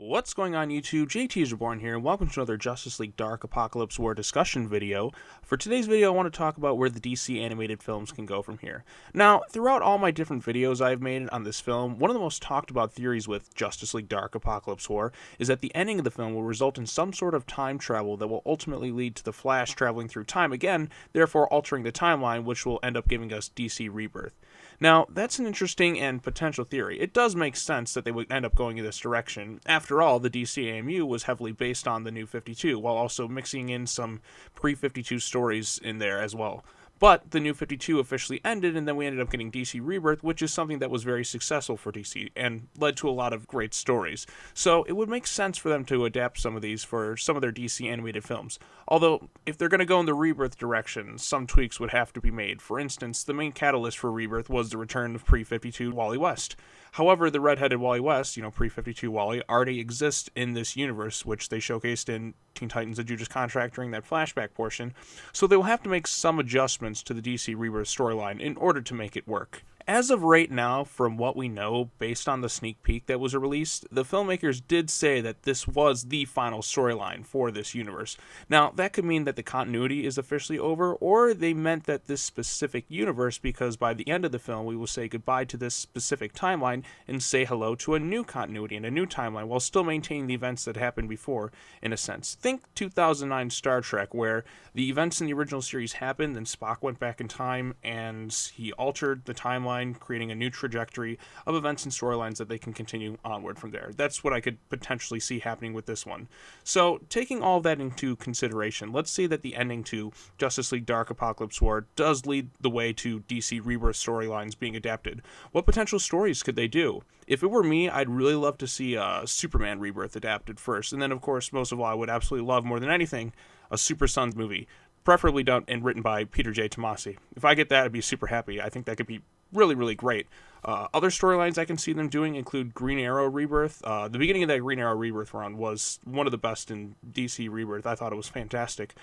What's going on YouTube? JT Reborn here, and welcome to another Justice League Dark Apokolips War discussion video. For today's video, I want to talk about where the DC animated films can go from here. Now, throughout all my different videos I've made on this film, one of the most talked about theories with Justice League Dark Apokolips War is that the ending of the film will result in some sort of time travel that will ultimately lead to the Flash traveling through time again, therefore altering the timeline, which will end up giving us DC Rebirth. Now, that's an interesting and potential theory. It does make sense that they would end up going in this direction. After all, the DC AMU was heavily based on the New 52, while also mixing in some pre-52 stories in there as well. But the New 52 officially ended, and then we ended up getting DC Rebirth, which is something that was very successful for DC and led to a lot of great stories. So it would make sense for them to adapt some of these for some of their DC animated films. Although, if they're going to go in the Rebirth direction, some tweaks would have to be made. For instance, the main catalyst for Rebirth was the return of pre-52 Wally West. However, the red-headed Wally West, pre-52 Wally, already exists in this universe, which they showcased in Teen Titans: The Judas Contract during that flashback portion, so they will have to make some adjustments to the DC Rebirth storyline in order to make it work. As of right now, from what we know, based on the sneak peek that was released, the filmmakers did say that this was the final storyline for this universe. Now, that could mean that the continuity is officially over, or they meant that this specific universe, because by the end of the film, we will say goodbye to this specific timeline and say hello to a new continuity and a new timeline, while still maintaining the events that happened before, in a sense. Think 2009 Star Trek, where the events in the original series happened, then Spock went back in time, and he altered the timeline, creating a new trajectory of events and storylines that they can continue onward from there. That's what I could potentially see happening with this one. So, taking all that into consideration, let's say that the ending to Justice League Dark Apokolips War does lead the way to DC Rebirth storylines being adapted. What potential stories could they do? If it were me, I'd really love to see Superman Rebirth adapted first, and then of course, most of all, I would absolutely love more than anything a Super Sons movie, preferably done and written by Peter J. Tomasi. If I get that, I'd be super happy. I think that could be really, really great. Other storylines I can see them doing include Green Arrow Rebirth. The beginning of that Green Arrow Rebirth run was one of the best in DC Rebirth. I thought it was fantastic.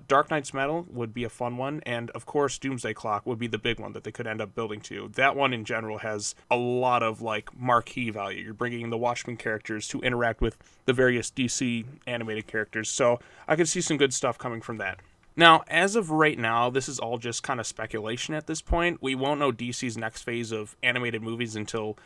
Dark Knight's Metal would be a fun one, and of course Doomsday Clock would be the big one that they could end up building to. That one in general has a lot of marquee value. You're bringing the Watchmen characters to interact with the various DC animated characters, so I could see some good stuff coming from that. Now, as of right now, this is all just kind of speculation at this point. We won't know DC's next phase of animated movies until,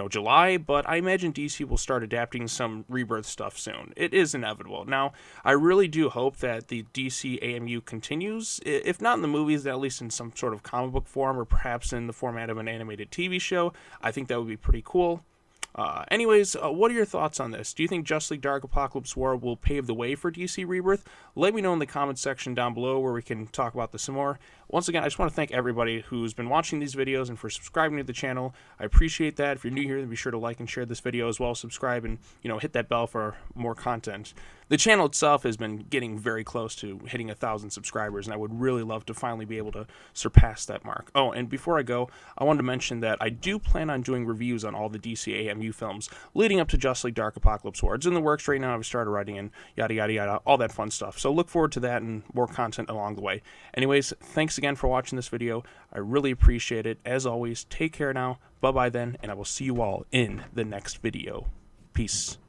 July, but I imagine DC will start adapting some Rebirth stuff soon. It is inevitable. Now, I really do hope that the DC AMU continues, if not in the movies, then at least in some sort of comic book form, or perhaps in the format of an animated TV show. I think that would be pretty cool. Anyways, what are your thoughts on this? Do you think Justice League Dark Apokolips War will pave the way for DC Rebirth? Let me know in the comments section down below where we can talk about this some more. Once again, I just want to thank everybody who's been watching these videos and for subscribing to the channel. I appreciate that. If you're new here, then be sure to like and share this video as well. Subscribe and, hit that bell for more content. The channel itself has been getting very close to hitting 1,000 subscribers, and I would really love to finally be able to surpass that mark. Oh, and before I go, I wanted to mention that I do plan on doing reviews on all the DC AMU films leading up to Justice League Dark Apokolips War. It's in the works right now. I've started writing and yada, yada, yada, all that fun stuff. So look forward to that and more content along the way. Anyways, thanks again for watching this video. I really appreciate it. As always, take care now. Bye-bye then, and I will see you all in the next video. Peace.